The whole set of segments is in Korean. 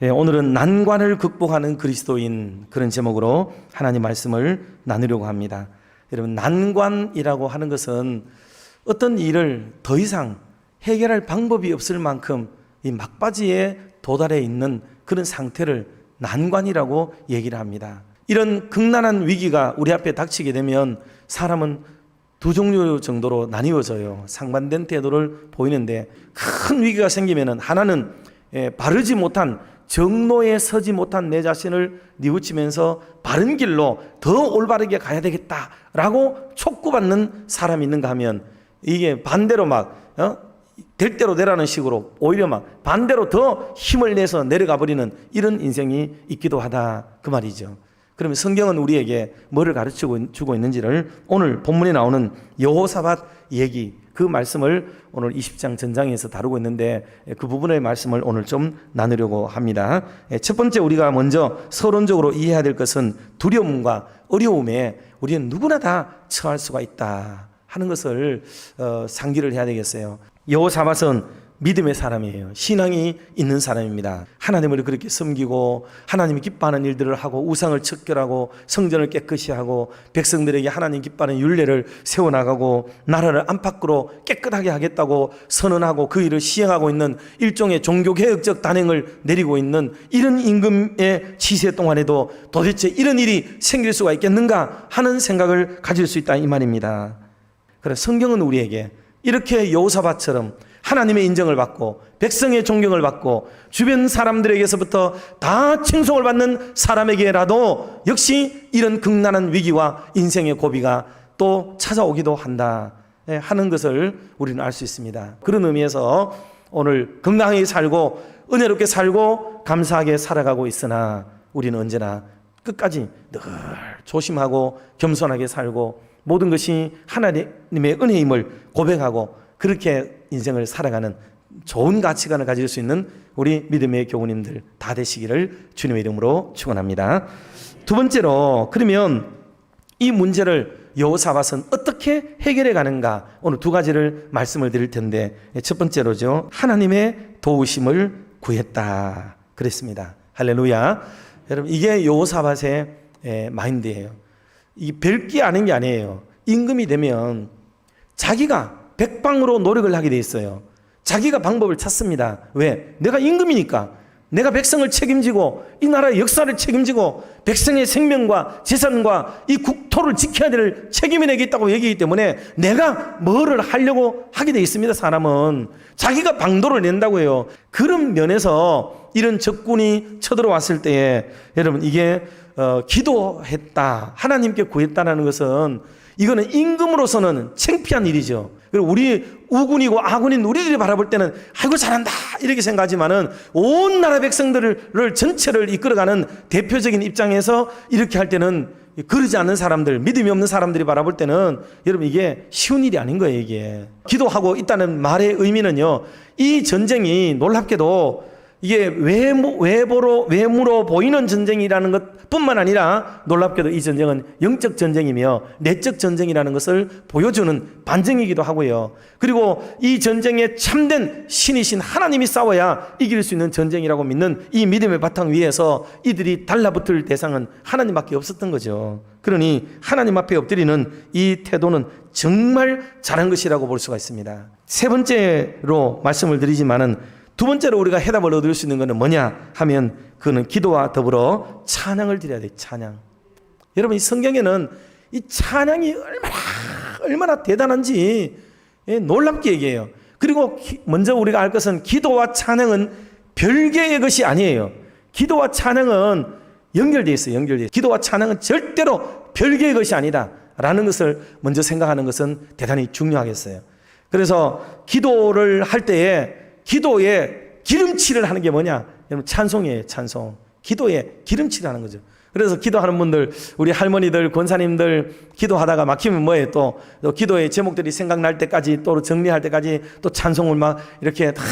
오늘은 난관을 극복하는 그리스도인, 그런 제목으로 하나님 말씀을 나누려고 합니다. 여러분, 난관이라고 하는 것은 어떤 일을 더 이상 해결할 방법이 없을 만큼 이 막바지에 도달해 있는 그런 상태를 난관이라고 얘기를 합니다. 이런 극난한 위기가 우리 앞에 닥치게 되면 사람은 두 종류 정도로 나뉘어져요. 상반된 태도를 보이는데, 큰 위기가 생기면 하나는 바르지 못한, 정로에 서지 못한 내 자신을 뉘우치면서 바른 길로 더 올바르게 가야 되겠다라고 촉구받는 사람이 있는가 하면, 이게 반대로 될 대로 되라는 식으로 오히려 반대로 더 힘을 내서 내려가 버리는 이런 인생이 있기도 하다, 그 말이죠. 그러면 성경은 우리에게 뭐를 가르치고 주고 있는지를 오늘 본문에 나오는 여호사밧 얘기, 그 말씀을 오늘 20장 전장에서 다루고 있는데, 그 부분의 말씀을 오늘 좀 나누려고 합니다. 첫 번째, 우리가 먼저 서론적으로 이해해야 될 것은 두려움과 어려움에 우리는 누구나 다 처할 수가 있다 하는 것을 상기를 해야 되겠어요. 여호사밧은 믿음의 사람이에요. 신앙이 있는 사람입니다. 하나님을 그렇게 섬기고 하나님이 기뻐하는 일들을 하고 우상을 척결하고 성전을 깨끗이 하고 백성들에게 하나님 기뻐하는 율례를 세워나가고 나라를 안팎으로 깨끗하게 하겠다고 선언하고 그 일을 시행하고 있는 일종의 종교개혁적 단행을 내리고 있는 이런 임금의 치세 동안에도 도대체 이런 일이 생길 수가 있겠는가 하는 생각을 가질 수 있다, 이 말입니다. 그래서 성경은 우리에게 이렇게 여호사밧처럼 하나님의 인정을 받고 백성의 존경을 받고 주변 사람들에게서부터 다 칭송을 받는 사람에게라도 역시 이런 극난한 위기와 인생의 고비가 또 찾아오기도 한다 하는 것을 우리는 알 수 있습니다. 그런 의미에서 오늘 건강하게 살고 은혜롭게 살고 감사하게 살아가고 있으나 우리는 언제나 끝까지 늘 조심하고 겸손하게 살고 모든 것이 하나님의 은혜임을 고백하고 그렇게 인생을 살아가는 좋은 가치관을 가질 수 있는 우리 믿음의 교우님들 다 되시기를 주님의 이름으로 축원합니다. 두 번째로, 그러면 이 문제를 여호사밧은 어떻게 해결해 가는가, 오늘 두 가지를 말씀을 드릴 텐데, 첫 번째로죠, 하나님의 도우심을 구했다 그랬습니다. 할렐루야. 여러분, 이게 여호사밧의 마인드예요. 이 별게 아닌 게 아니에요. 임금이 되면 자기가 백방으로 노력을 하게 돼 있어요. 자기가 방법을 찾습니다. 왜? 내가 임금이니까. 내가 백성을 책임지고 이 나라의 역사를 책임지고 백성의 생명과 재산과 이 국토를 지켜야 될 책임이 내게 있다고 얘기하기 때문에 내가 뭐를 하려고 하게 돼 있습니다. 사람은 자기가 방도를 낸다고 해요. 그런 면에서 이런 적군이 쳐들어왔을 때에 여러분, 이게 기도했다, 하나님께 구했다는 것은 이거는 임금으로서는 창피한 일이죠. 그리고 우리 우군이고 아군인 우리들이 바라볼 때는 아이고 잘한다 이렇게 생각하지만은 온 나라 백성들을 전체를 이끌어가는 대표적인 입장에서 이렇게 할 때는 그러지 않는 사람들, 믿음이 없는 사람들이 바라볼 때는 여러분 이게 쉬운 일이 아닌 거예요. 이게 기도하고 있다는 말의 의미는요, 이 전쟁이 놀랍게도 이게 외모로 보이는 전쟁이라는 것뿐만 아니라 놀랍게도 이 전쟁은 영적 전쟁이며 내적 전쟁이라는 것을 보여주는 반증이기도 하고요. 그리고 이 전쟁에 참된 신이신 하나님이 싸워야 이길 수 있는 전쟁이라고 믿는 이 믿음의 바탕 위에서 이들이 달라붙을 대상은 하나님밖에 없었던 거죠. 그러니 하나님 앞에 엎드리는 이 태도는 정말 잘한 것이라고 볼 수가 있습니다. 세 번째로 말씀을 드리지만은, 두 번째로 우리가 해답을 얻을 수 있는 것은 뭐냐 하면, 그는 기도와 더불어 찬양을 드려야 돼요. 찬양. 여러분, 이 성경에는 이 찬양이 얼마나 대단한지 놀랍게 얘기해요. 그리고 먼저 우리가 알 것은 기도와 찬양은 별개의 것이 아니에요. 기도와 찬양은 연결되어 있어요. 연결되어 있어요. 기도와 찬양은 절대로 별개의 것이 아니다 라는 것을 먼저 생각하는 것은 대단히 중요하겠어요. 그래서 기도를 할 때에 기도에 기름칠을 하는 게 뭐냐? 여러분, 찬송이에요. 찬송. 기도에 기름칠을 하는 거죠. 그래서 기도하는 분들, 우리 할머니들, 권사님들 기도하다가 막히면 뭐예요? 또 기도의 제목들이 생각날 때까지, 또 정리할 때까지 또 찬송을 막 이렇게 다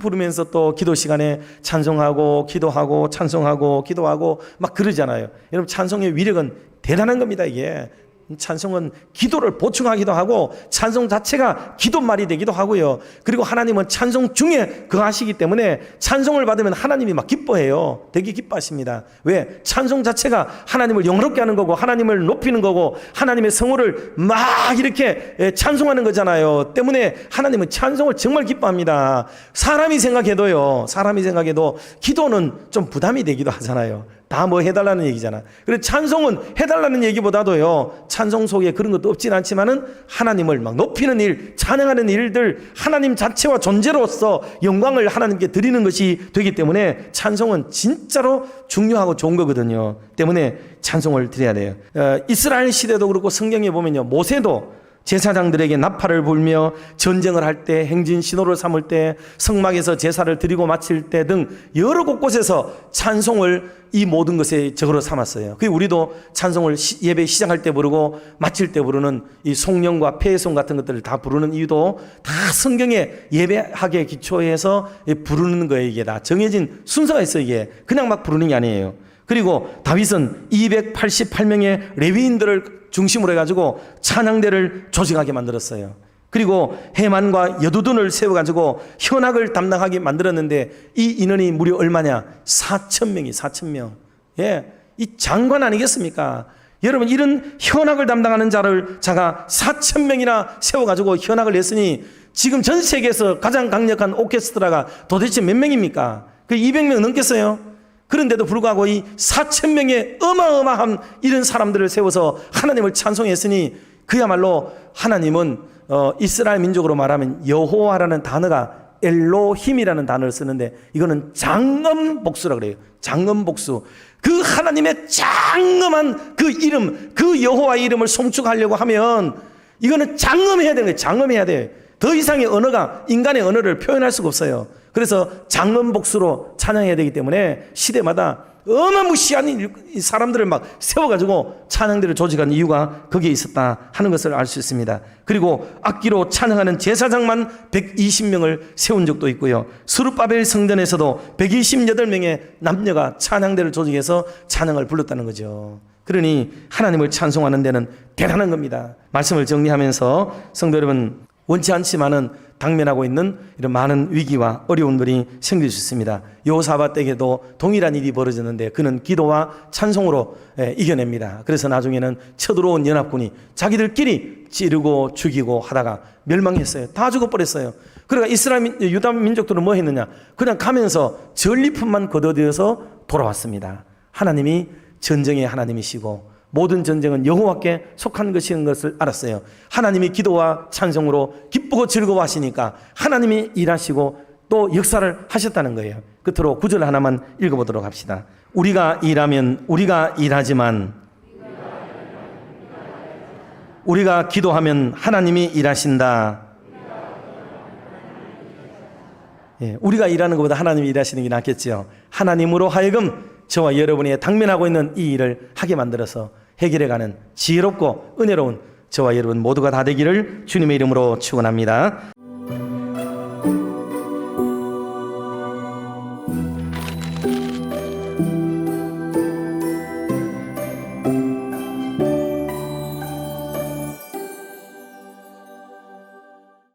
부르면서 또 기도 시간에 찬송하고 기도하고 찬송하고 기도하고 막 그러잖아요. 여러분, 찬송의 위력은 대단한 겁니다. 이게 찬송은 기도를 보충하기도 하고 찬송 자체가 기도말이 되기도 하고요. 그리고 하나님은 찬송 중에 거하시기 때문에 찬송을 받으면 하나님이 막 기뻐해요. 되게 기뻐하십니다. 왜? 찬송 자체가 하나님을 영화롭게 하는 거고 하나님을 높이는 거고 하나님의 성호를 막 이렇게 찬송하는 거잖아요. 때문에 하나님은 찬송을 정말 기뻐합니다. 사람이 생각해도 기도는 좀 부담이 되기도 하잖아요. 다 뭐 해달라는 얘기잖아. 그래서 찬송은 해달라는 얘기보다도요, 찬송 속에 그런 것도 없진 않지만은 하나님을 막 높이는 일, 찬양하는 일들, 하나님 자체와 존재로서 영광을 하나님께 드리는 것이 되기 때문에 찬송은 진짜로 중요하고 좋은 거거든요. 때문에 찬송을 드려야 돼요. 이스라엘 시대도 그렇고 성경에 보면요, 모세도 제사장들에게 나팔을 불며 전쟁을 할 때, 행진 신호를 삼을 때, 성막에서 제사를 드리고 마칠 때 등 여러 곳곳에서 찬송을 이 모든 것에 적으로 삼았어요. 그 우리도 찬송을 예배 시작할 때 부르고 마칠 때 부르는 이 송영과 폐송 같은 것들을 다 부르는 이유도 다 성경에 예배하기에 기초해서 부르는 거예요. 이게 다 정해진 순서가 있어요. 이게 그냥 막 부르는 게 아니에요. 그리고 다윗은 288명의 레위인들을 중심으로 해가지고 찬양대를 조직하게 만들었어요. 그리고 해만과 여두둔을 세워가지고 현악을 담당하게 만들었는데 이 인원이 무려 얼마냐? 4,000명이 4,000명. 예, 이 장관 아니겠습니까? 여러분, 이런 현악을 담당하는 자가 4,000명이나 세워가지고 현악을 냈으니 지금 전 세계에서 가장 강력한 오케스트라가 도대체 몇 명입니까? 그 200명 넘겠어요? 그런데도 불구하고 이 4,000명의 어마어마한 이런 사람들을 세워서 하나님을 찬송했으니 그야말로 하나님은 이스라엘 민족으로 말하면 여호와라는 단어가 엘로힘이라는 단어를 쓰는데 이거는 장엄복수라고 그래요. 장엄복수. 그 하나님의 장엄한 그 이름, 그 여호와의 이름을 송축하려고 하면 이거는 장엄해야 되는 거예요. 장엄해야 돼요. 더 이상의 언어가 인간의 언어를 표현할 수가 없어요. 그래서 장엄복수로 찬양해야 되기 때문에 시대마다 어마무시한 사람들을 막 세워가지고 찬양대를 조직한 이유가 거기에 있었다 하는 것을 알 수 있습니다. 그리고 악기로 찬양하는 제사장만 120명을 세운 적도 있고요. 스룹바벨 성전에서도 128명의 남녀가 찬양대를 조직해서 찬양을 불렀다는 거죠. 그러니 하나님을 찬송하는 데는 대단한 겁니다. 말씀을 정리하면서 성도 여러분, 원치 않지만은 당면하고 있는 이런 많은 위기와 어려움들이 생길 수 있습니다. 여호사밧 때에도 동일한 일이 벌어졌는데 그는 기도와 찬송으로 이겨냅니다. 그래서 나중에는 쳐들어온 연합군이 자기들끼리 찌르고 죽이고 하다가 멸망했어요. 다 죽어버렸어요. 그러니까 유다 민족들은 뭐 했느냐? 그냥 가면서 전리품만 거둬들여서 돌아왔습니다. 하나님이 전쟁의 하나님이시고 모든 전쟁은 여호와께 속한 것인 것을 알았어요. 하나님이 기도와 찬송으로 기쁘고 즐거워하시니까 하나님이 일하시고 또 역사를 하셨다는 거예요. 끝으로 9절 하나만 읽어보도록 합시다. 우리가 일하면 우리가 일하지만 우리가 기도하면 하나님이 일하신다. 예, 우리가 일하는 것보다 하나님이 일하시는 게 낫겠죠. 하나님으로 하여금 저와 여러분이 당면하고 있는 이 일을 하게 만들어서 해결해가는 지혜롭고 은혜로운 저와 여러분 모두가 다 되기를 주님의 이름으로 축원합니다.